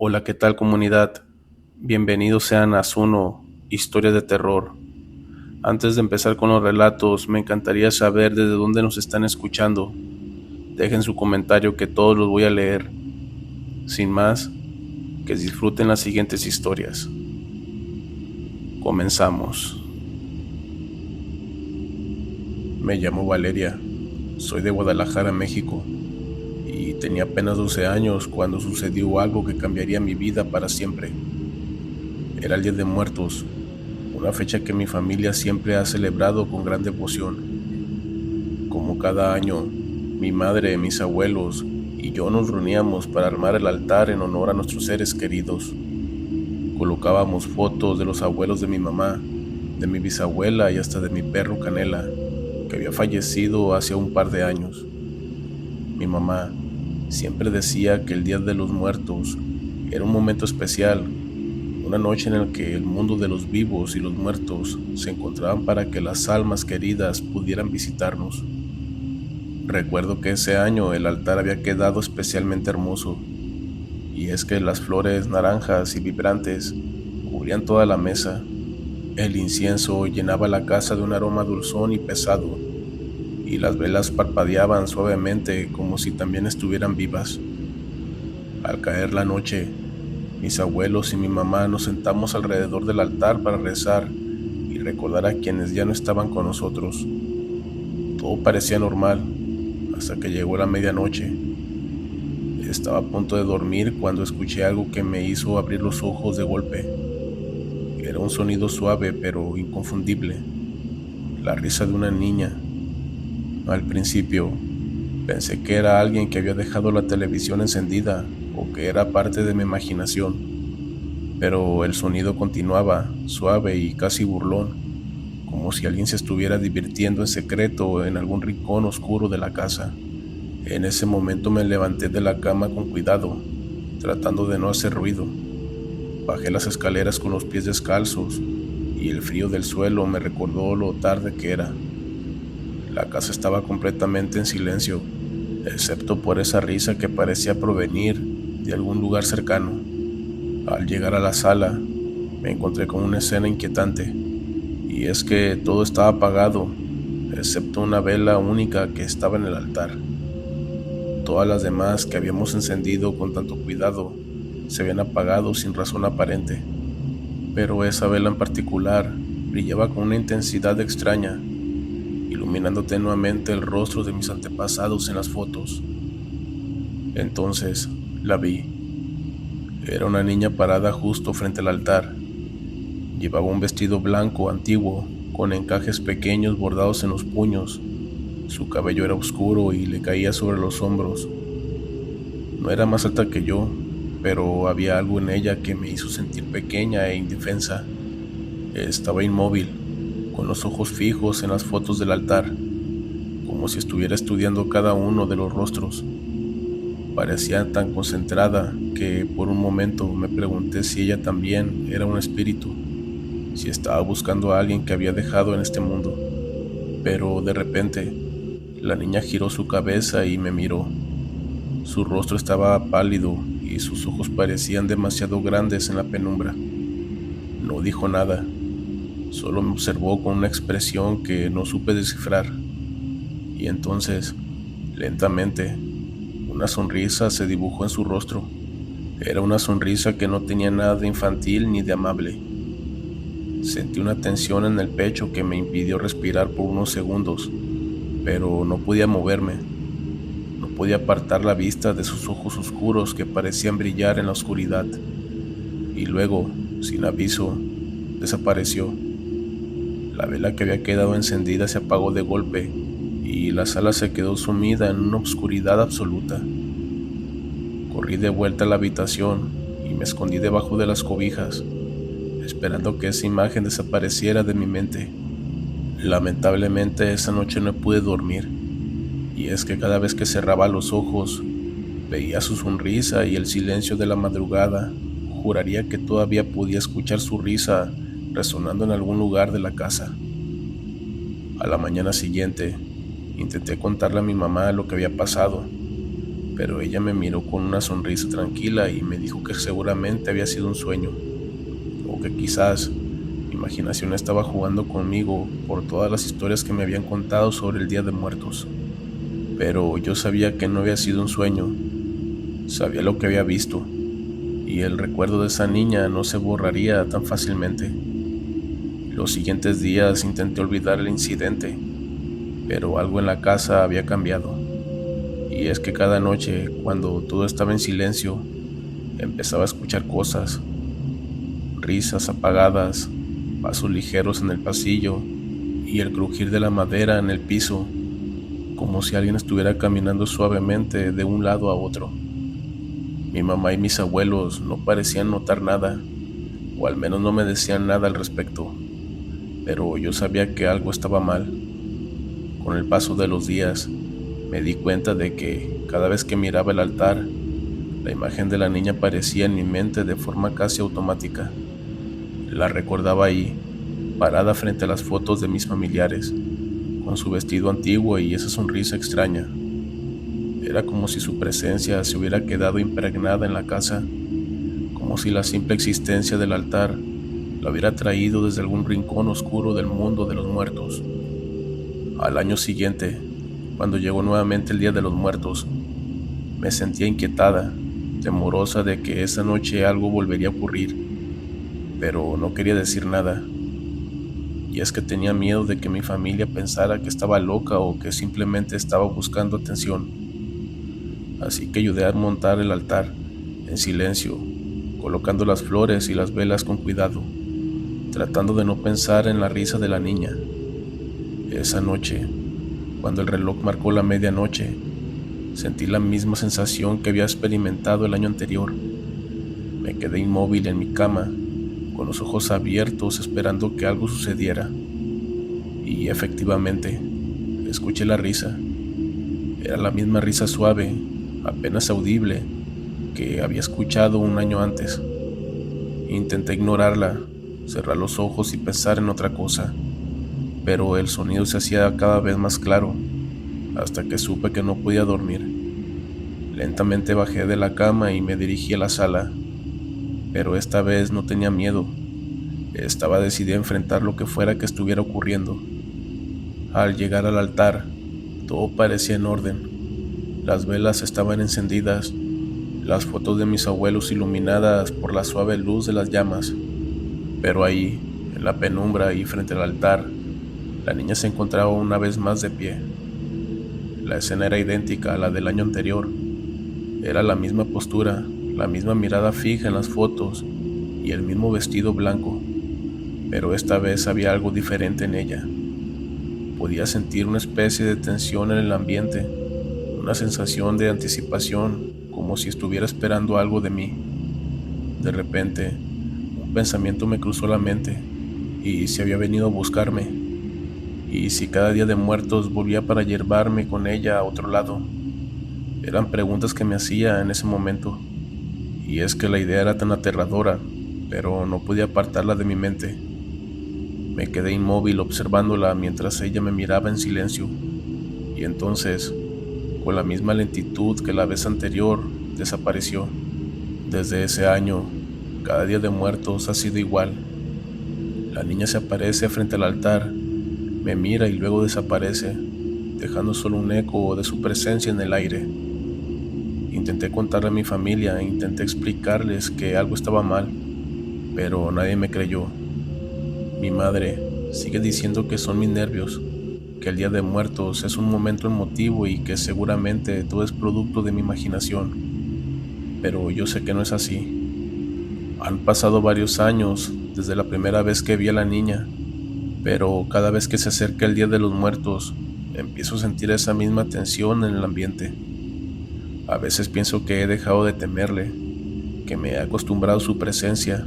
Hola, ¿qué tal comunidad? Bienvenidos sean a Zuno, Historias de Terror. Antes de empezar con los relatos, me encantaría saber desde dónde nos están escuchando. Dejen su comentario que todos los voy a leer. Sin más, que disfruten las siguientes historias. Comenzamos. Me llamo Valeria, soy de Guadalajara, México, y tenía apenas 12 años cuando sucedió algo que cambiaría mi vida para siempre. Era el Día de Muertos, una fecha que mi familia siempre ha celebrado con gran devoción. Como cada año, mi madre, mis abuelos y yo nos reuníamos para armar el altar en honor a nuestros seres queridos. Colocábamos fotos de los abuelos de mi mamá, de mi bisabuela y hasta de mi perro Canela, que había fallecido hace un par de años. Mi mamá siempre decía que el Día de los Muertos era un momento especial, una noche en la que el mundo de los vivos y los muertos se encontraban para que las almas queridas pudieran visitarnos. Recuerdo que ese año el altar había quedado especialmente hermoso, y es que las flores naranjas y vibrantes cubrían toda la mesa. El incienso llenaba la casa de un aroma dulzón y pesado, y las velas parpadeaban suavemente como si también estuvieran vivas. Al caer la noche, mis abuelos y mi mamá nos sentamos alrededor del altar para rezar y recordar a quienes ya no estaban con nosotros. Todo parecía normal, hasta que llegó la medianoche. Estaba a punto de dormir cuando escuché algo que me hizo abrir los ojos de golpe. Era un sonido suave pero inconfundible, la risa de una niña. Al principio, pensé que era alguien que había dejado la televisión encendida o que era parte de mi imaginación, pero el sonido continuaba, suave y casi burlón, como si alguien se estuviera divirtiendo en secreto en algún rincón oscuro de la casa. En ese momento me levanté de la cama con cuidado, tratando de no hacer ruido. Bajé las escaleras con los pies descalzos y el frío del suelo me recordó lo tarde que era. La casa estaba completamente en silencio, excepto por esa risa que parecía provenir de algún lugar cercano. Al llegar a la sala, me encontré con una escena inquietante, y es que todo estaba apagado, excepto una vela única que estaba en el altar. Todas las demás que habíamos encendido con tanto cuidado se habían apagado sin razón aparente, pero esa vela en particular brillaba con una intensidad extraña, iluminando tenuemente el rostro de mis antepasados en las fotos. Entonces la vi. Era una niña parada justo frente al altar. Llevaba un vestido blanco antiguo, con encajes pequeños bordados en los puños. Su cabello era oscuro y le caía sobre los hombros. No era más alta que yo, pero había algo en ella que me hizo sentir pequeña e indefensa. Estaba inmóvil, con los ojos fijos en las fotos del altar, como si estuviera estudiando cada uno de los rostros. Parecía tan concentrada que por un momento me pregunté si ella también era un espíritu, si estaba buscando a alguien que había dejado en este mundo. Pero de repente, la niña giró su cabeza y me miró. Su rostro estaba pálido y sus ojos parecían demasiado grandes en la penumbra. No dijo nada, solo me observó con una expresión que no supe descifrar. Y entonces, lentamente, una sonrisa se dibujó en su rostro. Era una sonrisa que no tenía nada de infantil ni de amable. Sentí una tensión en el pecho que me impidió respirar por unos segundos, pero no podía moverme. No podía apartar la vista de sus ojos oscuros que parecían brillar en la oscuridad. Y luego, sin aviso, desapareció. La vela que había quedado encendida se apagó de golpe y la sala se quedó sumida en una oscuridad absoluta. Corrí de vuelta a la habitación y me escondí debajo de las cobijas, esperando que esa imagen desapareciera de mi mente. Lamentablemente esa noche no pude dormir, y es que cada vez que cerraba los ojos, veía su sonrisa y el silencio de la madrugada. Juraría que todavía podía escuchar su risa resonando en algún lugar de la casa. A la mañana siguiente, intenté contarle a mi mamá lo que había pasado, pero ella me miró con una sonrisa tranquila y me dijo que seguramente había sido un sueño, o que quizás mi imaginación estaba jugando conmigo por todas las historias que me habían contado sobre el Día de Muertos. Pero yo sabía que no había sido un sueño, sabía lo que había visto, y el recuerdo de esa niña no se borraría tan fácilmente. Los siguientes días intenté olvidar el incidente, pero algo en la casa había cambiado. Y es que cada noche, cuando todo estaba en silencio, empezaba a escuchar cosas, risas apagadas, pasos ligeros en el pasillo y el crujir de la madera en el piso, como si alguien estuviera caminando suavemente de un lado a otro. Mi mamá y mis abuelos no parecían notar nada, o al menos no me decían nada al respecto, pero yo sabía que algo estaba mal. Con el paso de los días, me di cuenta de que cada vez que miraba el altar, la imagen de la niña aparecía en mi mente de forma casi automática. La recordaba ahí, parada frente a las fotos de mis familiares, con su vestido antiguo y esa sonrisa extraña. Era como si su presencia se hubiera quedado impregnada en la casa, como si la simple existencia del altar la hubiera traído desde algún rincón oscuro del mundo de los muertos. Al año siguiente, cuando llegó nuevamente el Día de los Muertos, me sentía inquietada, temorosa de que esa noche algo volvería a ocurrir, pero no quería decir nada. Y es que tenía miedo de que mi familia pensara que estaba loca o que simplemente estaba buscando atención. Así que ayudé a montar el altar, en silencio, colocando las flores y las velas con cuidado, tratando de no pensar en la risa de la niña. Esa noche, cuando el reloj marcó la medianoche, sentí la misma sensación que había experimentado el año anterior. Me quedé inmóvil en mi cama, con los ojos abiertos esperando que algo sucediera. Y efectivamente, escuché la risa. Era la misma risa suave, apenas audible, que había escuchado un año antes. Intenté ignorarla, cerrar los ojos y pensar en otra cosa, pero el sonido se hacía cada vez más claro, hasta que supe que no podía dormir. Lentamente bajé de la cama y me dirigí a la sala, pero esta vez no tenía miedo. Estaba decidida a enfrentar lo que fuera que estuviera ocurriendo. Al llegar al altar, todo parecía en orden. Las velas estaban encendidas, las fotos de mis abuelos iluminadas por la suave luz de las llamas. Pero ahí, en la penumbra y frente al altar, la niña se encontraba una vez más de pie. La escena era idéntica a la del año anterior. Era la misma postura, la misma mirada fija en las fotos y el mismo vestido blanco, pero esta vez había algo diferente en ella. Podía sentir una especie de tensión en el ambiente, una sensación de anticipación, como si estuviera esperando algo de mí. De repente, un pensamiento me cruzó la mente. ¿Y si había venido a buscarme? ¿Y si cada día de muertos volvía para llevarme con ella a otro lado? Eran preguntas que me hacía en ese momento. Y es que la idea era tan aterradora, pero no podía apartarla de mi mente. Me quedé inmóvil observándola mientras ella me miraba en silencio. Y entonces, con la misma lentitud que la vez anterior, desapareció. Desde ese año, cada día de muertos ha sido igual. La niña se aparece frente al altar, me mira y luego desaparece, dejando solo un eco de su presencia en el aire. Intenté contarle a mi familia e intenté explicarles que algo estaba mal, pero nadie me creyó. Mi madre sigue diciendo que son mis nervios, que el Día de Muertos es un momento emotivo y que seguramente todo es producto de mi imaginación, pero yo sé que no es así. Han pasado varios años desde la primera vez que vi a la niña, pero cada vez que se acerca el Día de los Muertos, empiezo a sentir esa misma tensión en el ambiente. A veces pienso que he dejado de temerle, que me he acostumbrado a su presencia,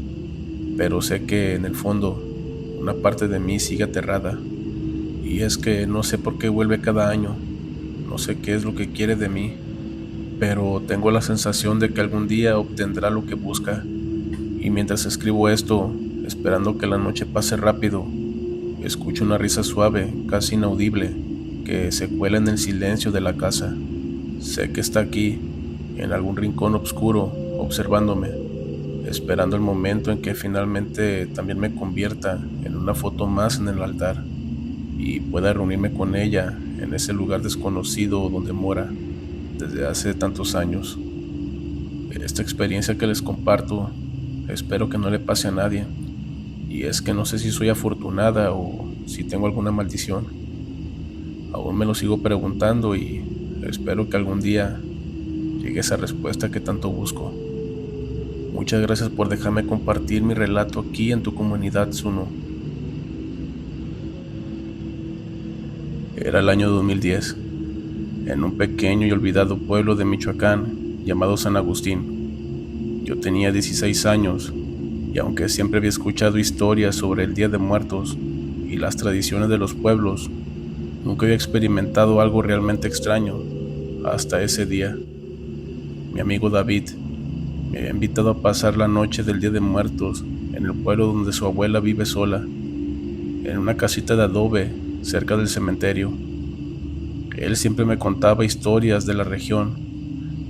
pero sé que en el fondo una parte de mí sigue aterrada. Y es que no sé por qué vuelve cada año, no sé qué es lo que quiere de mí, pero tengo la sensación de que algún día obtendrá lo que busca. Y mientras escribo esto, esperando que la noche pase rápido, escucho una risa suave, casi inaudible, que se cuela en el silencio de la casa. Sé que está aquí, en algún rincón oscuro, observándome, esperando el momento en que finalmente también me convierta en una foto más en el altar y pueda reunirme con ella en ese lugar desconocido donde mora desde hace tantos años. Esta experiencia que les comparto, espero que no le pase a nadie, y es que no sé si soy afortunada o si tengo alguna maldición. Aún me lo sigo preguntando y espero que algún día llegue esa respuesta que tanto busco. Muchas gracias por dejarme compartir mi relato aquí en tu comunidad, Zuno. Era el año 2010, en un pequeño y olvidado pueblo de Michoacán llamado San Agustín. Yo tenía 16 años y aunque siempre había escuchado historias sobre el Día de Muertos y las tradiciones de los pueblos, nunca había experimentado algo realmente extraño hasta ese día. Mi amigo David me había invitado a pasar la noche del Día de Muertos en el pueblo donde su abuela vive sola, en una casita de adobe cerca del cementerio. Él siempre me contaba historias de la región,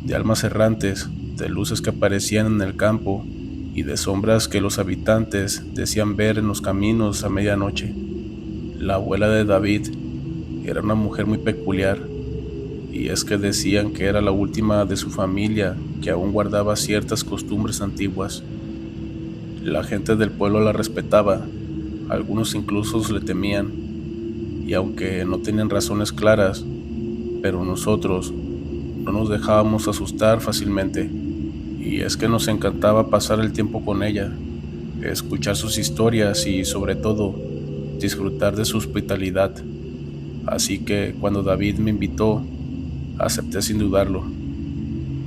de almas errantes, de luces que aparecían en el campo y de sombras que los habitantes decían ver en los caminos a medianoche. La abuela de David era una mujer muy peculiar, y es que decían que era la última de su familia que aún guardaba ciertas costumbres antiguas. La gente del pueblo la respetaba, algunos incluso le temían, y aunque no tenían razones claras, pero nosotros no nos dejábamos asustar fácilmente, y es que nos encantaba pasar el tiempo con ella, escuchar sus historias y sobre todo disfrutar de su hospitalidad. Así que cuando David me invitó, acepté sin dudarlo.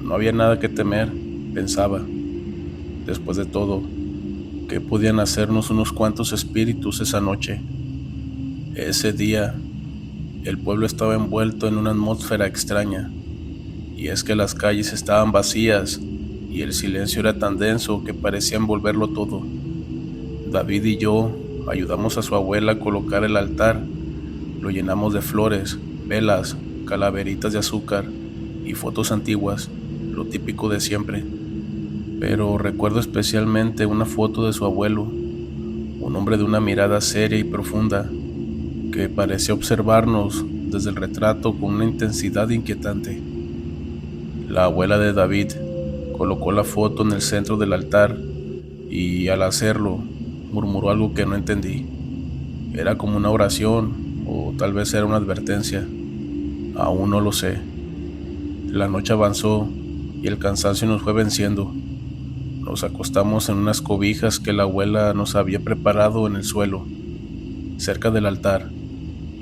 No había nada que temer, pensaba. Después de todo, ¿qué podían hacernos unos cuantos espíritus esa noche? Ese día, el pueblo estaba envuelto en una atmósfera extraña, y es que las calles estaban vacías y el silencio era tan denso que parecía envolverlo todo. David y yo ayudamos a su abuela a colocar el altar, lo llenamos de flores, velas, calaveritas de azúcar y fotos antiguas, lo típico de siempre. Pero recuerdo especialmente una foto de su abuelo, un hombre de una mirada seria y profunda, que parecía observarnos desde el retrato con una intensidad inquietante. La abuela de David colocó la foto en el centro del altar y al hacerlo murmuró algo que no entendí. Era como una oración o tal vez era una advertencia. Aún no lo sé. La noche avanzó y el cansancio nos fue venciendo. Nos acostamos en unas cobijas que la abuela nos había preparado en el suelo, cerca del altar,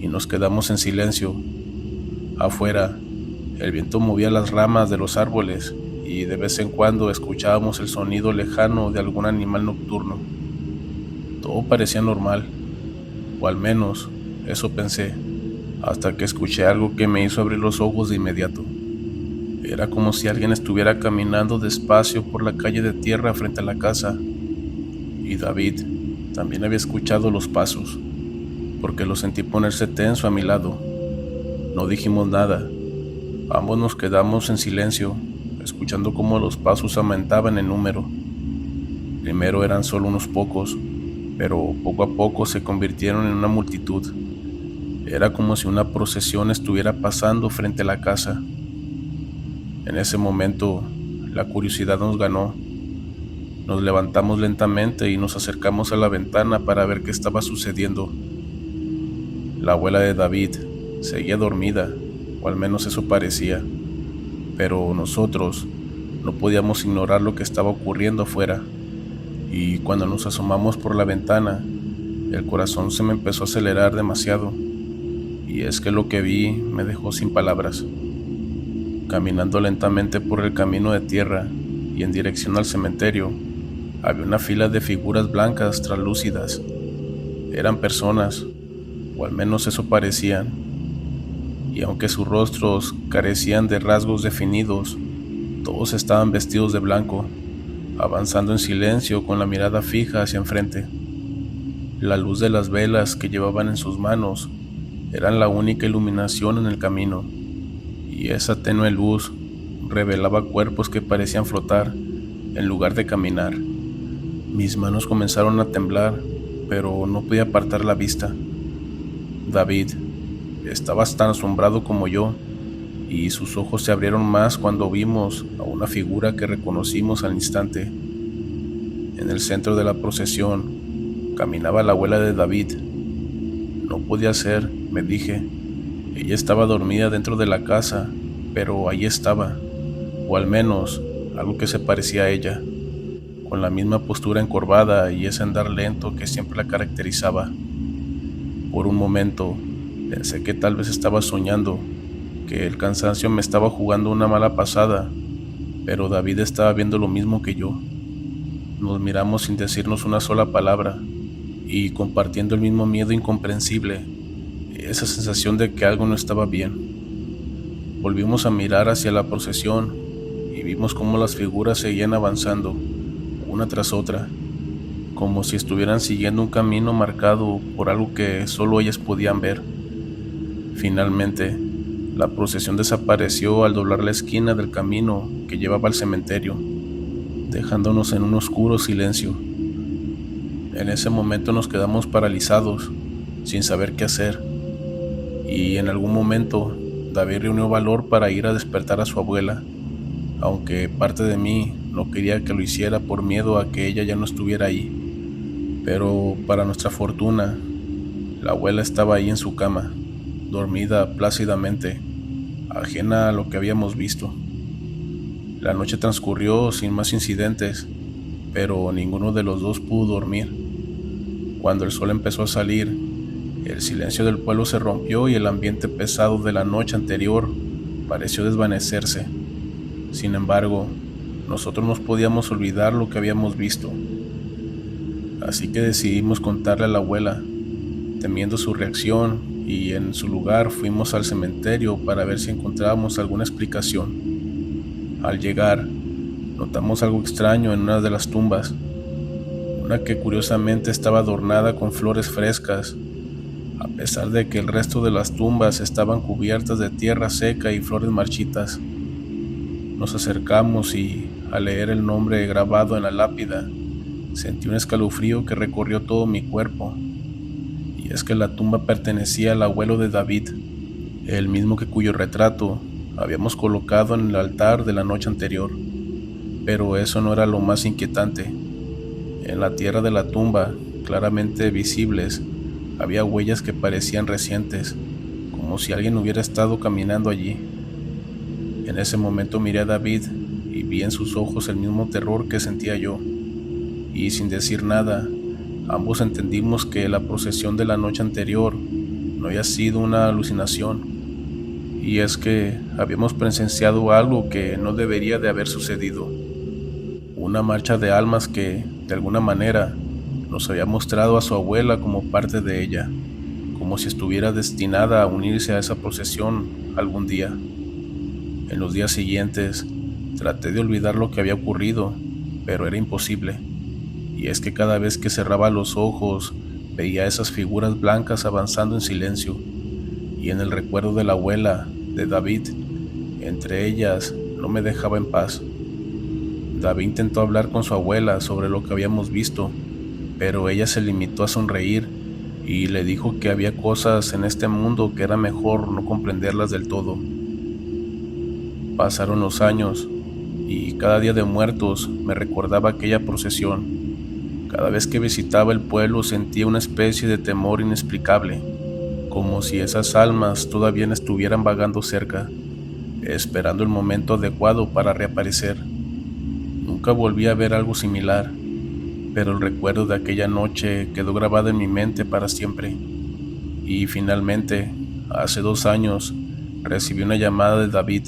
y nos quedamos en silencio. Afuera, el viento movía las ramas de los árboles y de vez en cuando escuchábamos el sonido lejano de algún animal nocturno. Todo parecía normal, o al menos eso pensé, hasta que escuché algo que me hizo abrir los ojos de inmediato. Era como si alguien estuviera caminando despacio por la calle de tierra frente a la casa, y David también había escuchado los pasos, porque lo sentí ponerse tenso a mi lado. No dijimos nada, ambos nos quedamos en silencio, escuchando cómo los pasos aumentaban en número. Primero eran solo unos pocos, pero poco a poco se convirtieron en una multitud. Era como si una procesión estuviera pasando frente a la casa. En ese momento, la curiosidad nos ganó. Nos levantamos lentamente y nos acercamos a la ventana para ver qué estaba sucediendo. La abuela de David seguía dormida, o al menos eso parecía, pero nosotros no podíamos ignorar lo que estaba ocurriendo afuera, y cuando nos asomamos por la ventana, el corazón se me empezó a acelerar demasiado, y es que lo que vi me dejó sin palabras. Caminando lentamente por el camino de tierra y en dirección al cementerio, había una fila de figuras blancas translúcidas. Eran personas, o al menos eso parecían, y aunque sus rostros carecían de rasgos definidos, todos estaban vestidos de blanco, avanzando en silencio con la mirada fija hacia enfrente. La luz de las velas que llevaban en sus manos eran la única iluminación en el camino, y esa tenue luz revelaba cuerpos que parecían flotar en lugar de caminar. Mis manos comenzaron a temblar, pero no podía apartar la vista. David estaba tan asombrado como yo, y sus ojos se abrieron más cuando vimos a una figura que reconocimos al instante. En el centro de la procesión caminaba la abuela de David. No podía ser, me dije. Ella estaba dormida dentro de la casa, pero ahí estaba, o al menos algo que se parecía a ella, con la misma postura encorvada y ese andar lento que siempre la caracterizaba. Por un momento pensé que tal vez estaba soñando, que el cansancio me estaba jugando una mala pasada, pero David estaba viendo lo mismo que yo. Nos miramos sin decirnos una sola palabra y compartiendo el mismo miedo incomprensible, esa sensación de que algo no estaba bien. Volvimos a mirar hacia la procesión y vimos cómo las figuras seguían avanzando, una tras otra, como si estuvieran siguiendo un camino marcado por algo que solo ellas podían ver. Finalmente, la procesión desapareció al doblar la esquina del camino que llevaba al cementerio, dejándonos en un oscuro silencio. En ese momento nos quedamos paralizados, sin saber qué hacer, y en algún momento David reunió valor para ir a despertar a su abuela, aunque parte de mí no quería que lo hiciera por miedo a que ella ya no estuviera ahí. Pero para nuestra fortuna, la abuela estaba ahí en su cama, dormida plácidamente, ajena a lo que habíamos visto. La noche transcurrió sin más incidentes, pero ninguno de los dos pudo dormir. Cuando el sol empezó a salir, el silencio del pueblo se rompió y el ambiente pesado de la noche anterior pareció desvanecerse. Sin embargo, nosotros no podíamos olvidar lo que habíamos visto. Así que decidimos contarle a la abuela, temiendo su reacción, y en su lugar fuimos al cementerio para ver si encontrábamos alguna explicación. Al llegar, notamos algo extraño en una de las tumbas, una que curiosamente estaba adornada con flores frescas, a pesar de que el resto de las tumbas estaban cubiertas de tierra seca y flores marchitas. Nos acercamos y, al leer el nombre grabado en la lápida, sentí un escalofrío que recorrió todo mi cuerpo. Y es que la tumba pertenecía al abuelo de David, el mismo que cuyo retrato habíamos colocado en el altar de la noche anterior. Pero eso no era lo más inquietante. En la tierra de la tumba, claramente visibles, había huellas que parecían recientes, como si alguien hubiera estado caminando allí. En ese momento miré a David y vi en sus ojos el mismo terror que sentía yo, y sin decir nada, ambos entendimos que la procesión de la noche anterior no había sido una alucinación, y es que habíamos presenciado algo que no debería de haber sucedido, una marcha de almas que, de alguna manera, nos había mostrado a su abuela como parte de ella, como si estuviera destinada a unirse a esa procesión algún día. En los días siguientes, traté de olvidar lo que había ocurrido, pero era imposible. Y es que cada vez que cerraba los ojos, veía esas figuras blancas avanzando en silencio, y en el recuerdo de la abuela, de David, entre ellas, no me dejaba en paz. David intentó hablar con su abuela sobre lo que habíamos visto, pero ella se limitó a sonreír y le dijo que había cosas en este mundo que era mejor no comprenderlas del todo. Pasaron los años y cada día de muertos me recordaba aquella procesión. Cada vez que visitaba el pueblo sentía una especie de temor inexplicable, como si esas almas todavía estuvieran vagando cerca, esperando el momento adecuado para reaparecer. Nunca volví a ver algo similar, pero el recuerdo de aquella noche quedó grabado en mi mente para siempre. Y finalmente, hace 2 años, recibí una llamada de David.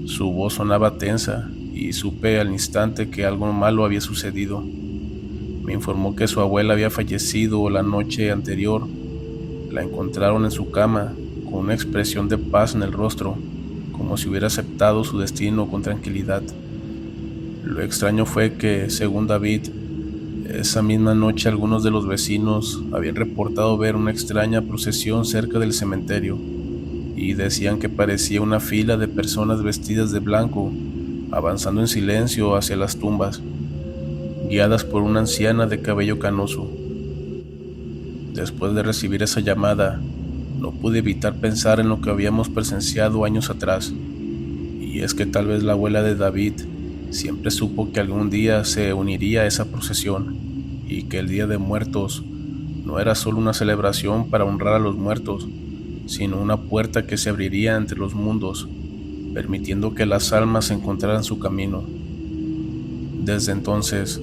Su voz sonaba tensa y supe al instante que algo malo había sucedido. Me informó que su abuela había fallecido la noche anterior. La encontraron en su cama, con una expresión de paz en el rostro, como si hubiera aceptado su destino con tranquilidad. Lo extraño fue que, según David, esa misma noche algunos de los vecinos habían reportado ver una extraña procesión cerca del cementerio, y decían que parecía una fila de personas vestidas de blanco, avanzando en silencio hacia las tumbas, guiadas por una anciana de cabello canoso. Después de recibir esa llamada, no pude evitar pensar en lo que habíamos presenciado años atrás, y es que tal vez la abuela de David siempre supo que algún día se uniría a esa procesión, y que el Día de Muertos no era solo una celebración para honrar a los muertos, sino una puerta que se abriría entre los mundos, permitiendo que las almas encontraran su camino. Desde entonces,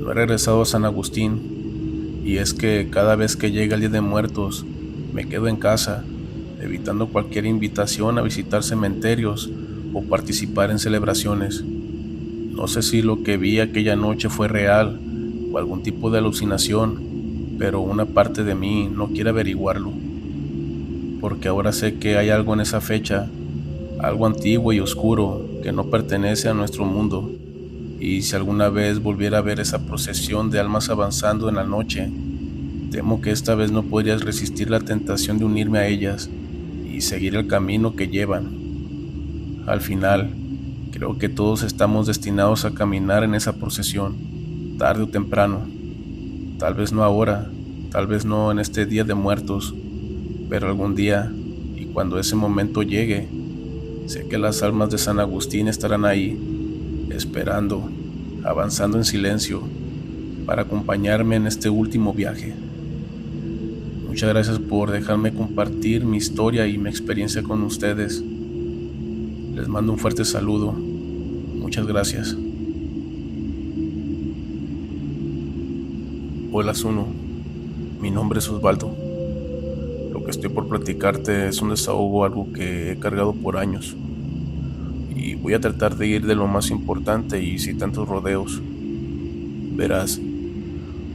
no he regresado a San Agustín, y es que cada vez que llega el Día de Muertos, me quedo en casa, evitando cualquier invitación a visitar cementerios o participar en celebraciones. No sé si lo que vi aquella noche fue real o algún tipo de alucinación, pero una parte de mí no quiere averiguarlo, porque ahora sé que hay algo en esa fecha, algo antiguo y oscuro que no pertenece a nuestro mundo, y si alguna vez volviera a ver esa procesión de almas avanzando en la noche, temo que esta vez no podrías resistir la tentación de unirme a ellas y seguir el camino que llevan. Al final, creo que todos estamos destinados a caminar en esa procesión, tarde o temprano. Tal vez no ahora, tal vez no en este Día de Muertos, pero algún día, y cuando ese momento llegue, sé que las almas de San Agustín estarán ahí, esperando, avanzando en silencio, para acompañarme en este último viaje. Muchas gracias por dejarme compartir mi historia y mi experiencia con ustedes. Les mando un fuerte saludo. Muchas gracias. Hola Zuno, mi nombre es Osvaldo. Lo que estoy por platicarte es un desahogo, algo que he cargado por años. Y voy a tratar de ir de lo más importante y sin tantos rodeos. Verás,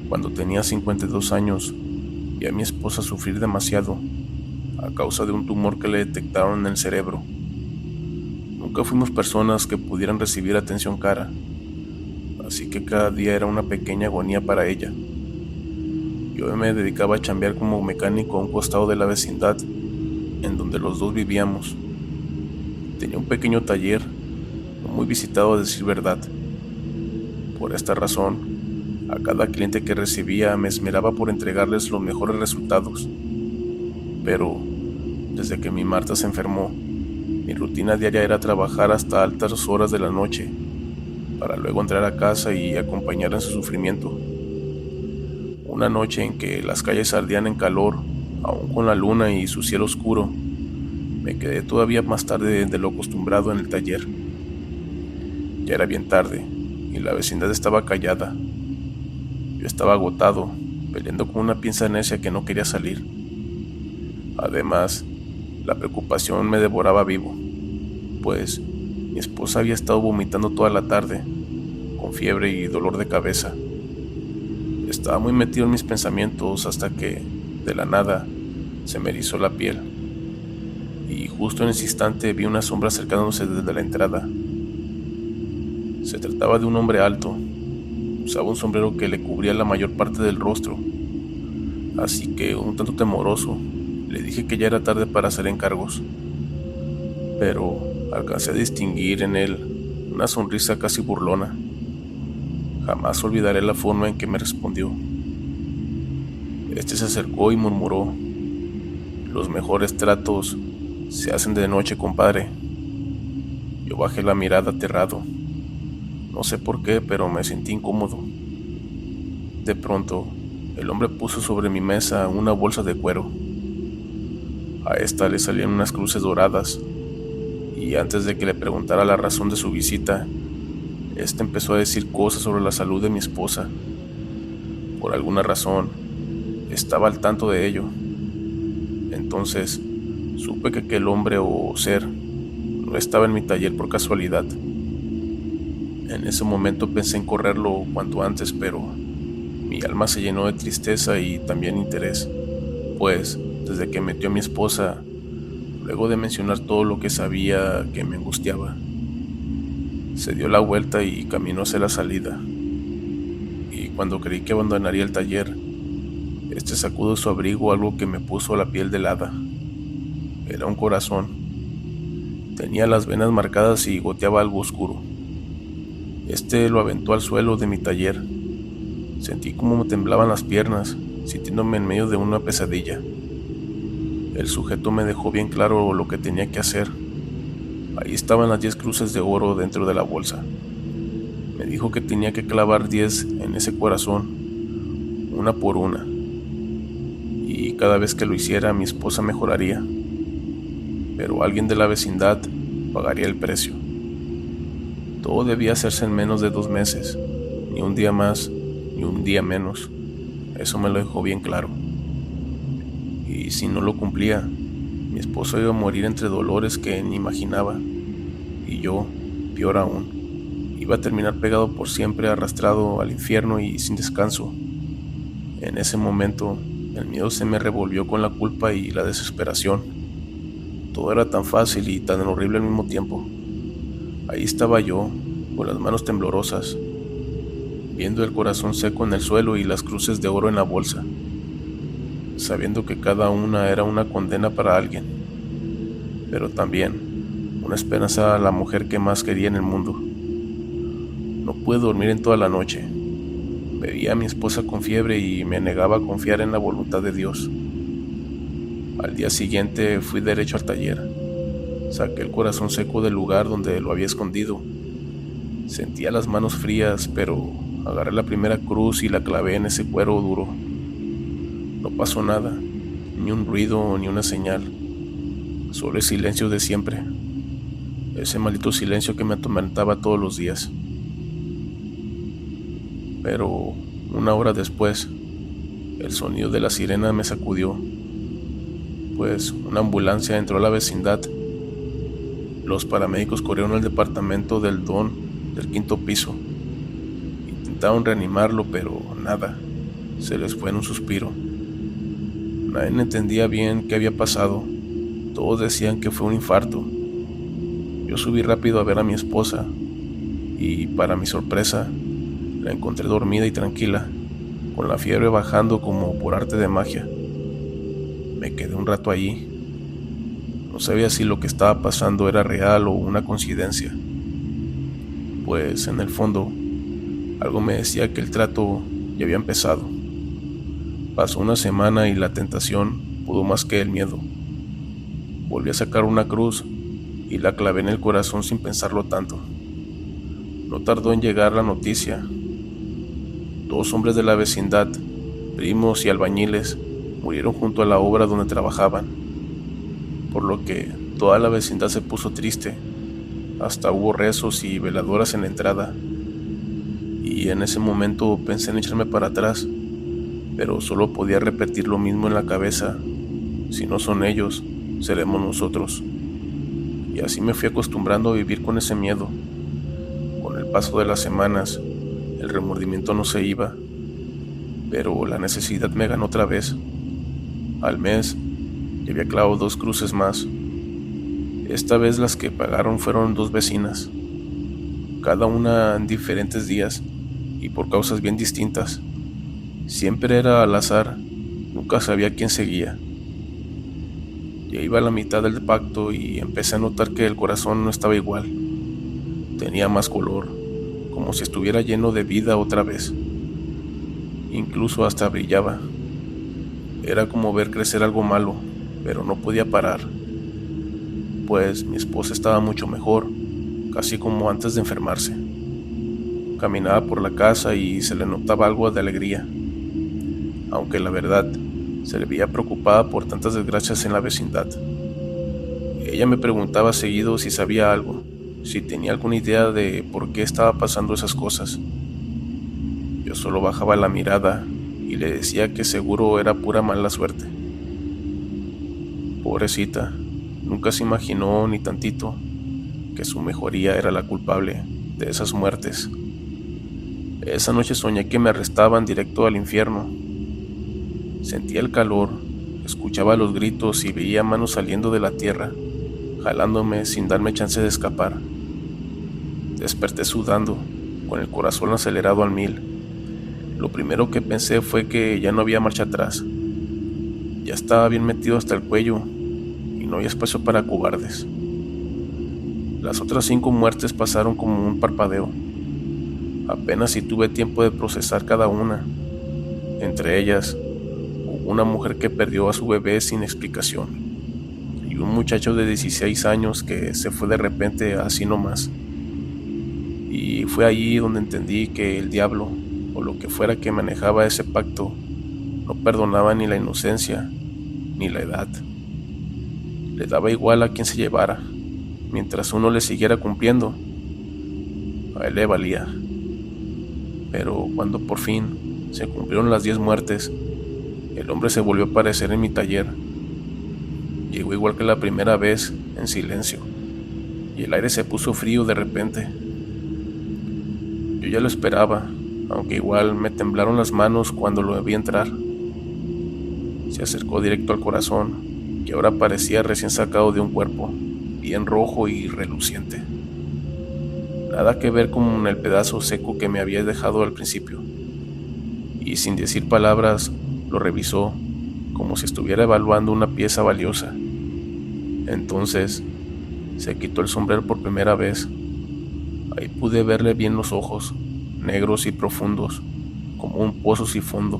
cuando tenía 52 años, vi a mi esposa sufrir demasiado a causa de un tumor que le detectaron en el cerebro. Nunca fuimos personas que pudieran recibir atención cara, así que cada día era una pequeña agonía para ella. Yo me dedicaba a chambear como mecánico a un costado de la vecindad, en donde los dos vivíamos. Tenía un pequeño taller, no muy visitado a decir verdad. Por esta razón, a cada cliente que recibía me esmeraba por entregarles los mejores resultados. Pero, desde que mi Marta se enfermó, mi rutina diaria era trabajar hasta altas horas de la noche, para luego entrar a casa y acompañar en su sufrimiento. Una noche en que las calles ardían en calor, aún con la luna y su cielo oscuro, me quedé todavía más tarde de lo acostumbrado en el taller. Ya era bien tarde y la vecindad estaba callada. Yo estaba agotado, peleando con una pinza necia que no quería salir. Además, la preocupación me devoraba vivo, pues mi esposa había estado vomitando toda la tarde, con fiebre y dolor de cabeza. Estaba muy metido en mis pensamientos hasta que, de la nada, se me erizó la piel. Y justo en ese instante vi una sombra acercándose desde la entrada. Se trataba de un hombre alto. Usaba un sombrero que le cubría la mayor parte del rostro. Así que, un tanto temoroso, le dije que ya era tarde para hacer encargos. Pero alcancé a distinguir en él una sonrisa casi burlona. Jamás olvidaré la forma en que me respondió. Este se acercó y murmuró: "Los mejores tratos se hacen de noche, compadre". Yo bajé la mirada aterrado. No sé por qué, pero me sentí incómodo. De pronto, el hombre puso sobre mi mesa una bolsa de cuero. A esta le salían unas cruces doradas, y antes de que le preguntara la razón de su visita, este empezó a decir cosas sobre la salud de mi esposa. Por alguna razón, estaba al tanto de ello. Entonces, supe que aquel hombre o ser no estaba en mi taller por casualidad. En ese momento pensé en correrlo cuanto antes, pero mi alma se llenó de tristeza y también interés, pues desde que metió a mi esposa, luego de mencionar todo lo que sabía que me angustiaba, se dio la vuelta y caminó hacia la salida. Y cuando creí que abandonaría el taller, este sacó de su abrigo algo que me puso la piel de helada. Era un corazón. Tenía las venas marcadas y goteaba algo oscuro. Lo aventó al suelo de mi taller. Sentí cómo me temblaban las piernas, sintiéndome en medio de una pesadilla. El sujeto me dejó bien claro lo que tenía que hacer. Ahí estaban las 10 cruces de oro dentro de la bolsa. Me dijo que tenía que clavar 10 en ese corazón, una por una. Y cada vez que lo hiciera, mi esposa mejoraría. Pero alguien de la vecindad pagaría el precio. Todo debía hacerse en menos de 2 meses, ni un día más, ni un día menos. Eso me lo dejó bien claro. Y si no lo cumplía, mi esposo iba a morir entre dolores que ni imaginaba. Y yo, peor aún, iba a terminar pegado por siempre, arrastrado al infierno y sin descanso. En ese momento, el miedo se me revolvió con la culpa y la desesperación. Todo era tan fácil y tan horrible al mismo tiempo. Ahí estaba yo, con las manos temblorosas, viendo el corazón seco en el suelo y las cruces de oro en la bolsa, sabiendo que cada una era una condena para alguien, pero también una esperanza a la mujer que más quería en el mundo. No pude dormir en toda la noche. Veía a mi esposa con fiebre y me negaba a confiar en la voluntad de Dios. Al día siguiente fui derecho al taller. Saqué el corazón seco del lugar donde lo había escondido. Sentía las manos frías, pero agarré la primera cruz y la clavé en ese cuero duro. No pasó nada, ni un ruido ni una señal. Solo el silencio de siempre. Ese maldito silencio que me atormentaba todos los días. Pero 1 hora después, el sonido de la sirena me sacudió, pues una ambulancia entró a la vecindad. Los paramédicos corrieron al departamento del don del 5.º piso. Intentaron reanimarlo, pero nada. Se les fue en un suspiro. Nadie entendía bien qué había pasado. Todos decían que fue un infarto. Yo subí rápido a ver a mi esposa y, para mi sorpresa, la encontré dormida y tranquila, con la fiebre bajando como por arte de magia. Me quedé un rato allí. No sabía si lo que estaba pasando era real o una coincidencia, pues en el fondo algo me decía que el trato ya había empezado. Pasó una semana y la tentación pudo más que el miedo. Volví a sacar una cruz y la clavé en el corazón sin pensarlo tanto. No tardó en llegar la noticia. 2 hombres de la vecindad, primos y albañiles, murieron junto a la obra donde trabajaban, por lo que toda la vecindad se puso triste. Hasta hubo rezos y veladoras en la entrada. Y en ese momento pensé en echarme para atrás, pero solo podía repetir lo mismo en la cabeza: si no son ellos, seremos nosotros. Y así me fui acostumbrando a vivir con ese miedo. Con el paso de las semanas, el remordimiento no se iba, pero la necesidad me ganó otra vez. Al mes, ya había clavado 2 cruces más. Esta vez las que pagaron fueron 2 vecinas, cada una en diferentes días y por causas bien distintas. Siempre era al azar, nunca sabía quién seguía. Ya iba a la mitad del pacto y empecé a notar que el corazón no estaba igual. Tenía más color, como si estuviera lleno de vida otra vez. Incluso hasta brillaba. Era como ver crecer algo malo, pero no podía parar, pues mi esposa estaba mucho mejor, casi como antes de enfermarse. Caminaba por la casa y se le notaba algo de alegría, aunque la verdad se le veía preocupada por tantas desgracias en la vecindad. Ella me preguntaba seguido si sabía algo, si tenía alguna idea de por qué estaba pasando esas cosas. Yo solo bajaba la mirada y le decía que seguro era pura mala suerte. Pobrecita, nunca se imaginó ni tantito que su mejoría era la culpable de esas muertes. Esa noche soñé que me arrestaban directo al infierno. Sentía el calor, escuchaba los gritos y veía manos saliendo de la tierra, jalándome sin darme chance de escapar. Desperté sudando, con el corazón acelerado al 1000. Lo primero que pensé fue que ya no había marcha atrás. Ya estaba bien metido hasta el cuello y no había espacio para cobardes. Las otras 5 muertes pasaron como un parpadeo. Apenas si tuve tiempo de procesar cada una. Entre ellas, hubo una mujer que perdió a su bebé sin explicación, y un muchacho de 16 años que se fue de repente así nomás. Y fue allí donde entendí que el diablo, o lo que fuera que manejaba ese pacto, no perdonaba ni la inocencia, ni la edad. Le daba igual a quien se llevara, mientras uno le siguiera cumpliendo. A él le valía. Pero cuando por fin se cumplieron las 10 muertes, el hombre se volvió a aparecer en mi taller. Llegó igual que la primera vez, en silencio, y el aire se puso frío de repente. Yo ya lo esperaba, aunque igual me temblaron las manos cuando lo vi entrar. Se acercó directo al corazón, que ahora parecía recién sacado de un cuerpo, bien rojo y reluciente. Nada que ver con el pedazo seco que me había dejado al principio. Y sin decir palabras, lo revisó, como si estuviera evaluando una pieza valiosa. Entonces, se quitó el sombrero por primera vez. Ahí pude verle bien los ojos, negros y profundos, como un pozo sin fondo.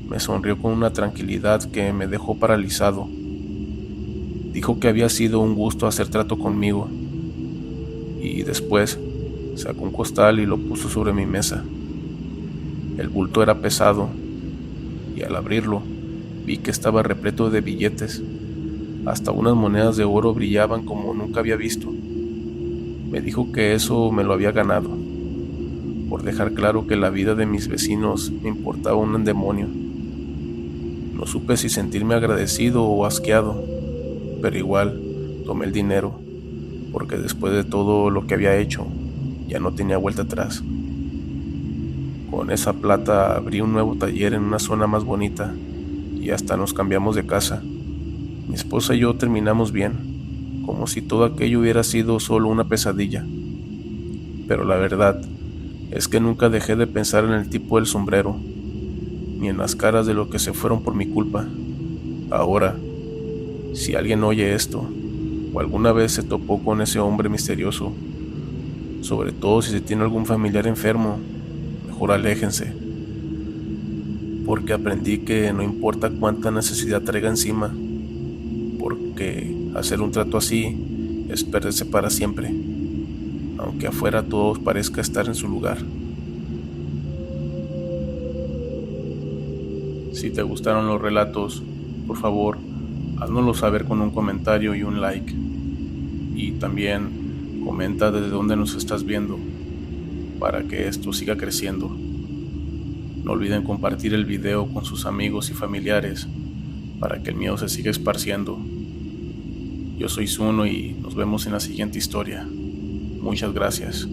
Me sonrió con una tranquilidad que me dejó paralizado. Dijo que había sido un gusto hacer trato conmigo, y después sacó un costal y lo puso sobre mi mesa. El bulto era pesado, y al abrirlo vi que estaba repleto de billetes. Hasta unas monedas de oro brillaban como nunca había visto. Me dijo que eso me lo había ganado, por dejar claro que la vida de mis vecinos me importaba un demonio. No supe si sentirme agradecido o asqueado, pero igual tomé el dinero, porque después de todo lo que había hecho, ya no tenía vuelta atrás. Con esa plata abrí un nuevo taller en una zona más bonita, y hasta nos cambiamos de casa. Mi esposa y yo terminamos bien, como si todo aquello hubiera sido solo una pesadilla. Pero la verdad es que nunca dejé de pensar en el tipo del sombrero, ni en las caras de los que se fueron por mi culpa. Ahora, si alguien oye esto, o alguna vez se topó con ese hombre misterioso, sobre todo si se tiene algún familiar enfermo, mejor aléjense, porque aprendí que no importa cuánta necesidad traiga encima, porque hacer un trato así es perderse para siempre, aunque afuera todo parezca estar en su lugar. Si te gustaron los relatos, por favor, háznoslo saber con un comentario y un like. Y también comenta desde dónde nos estás viendo, para que esto siga creciendo. No olviden compartir el video con sus amigos y familiares, para que el miedo se siga esparciendo. Yo soy Zuno y nos vemos en la siguiente historia. Muchas gracias.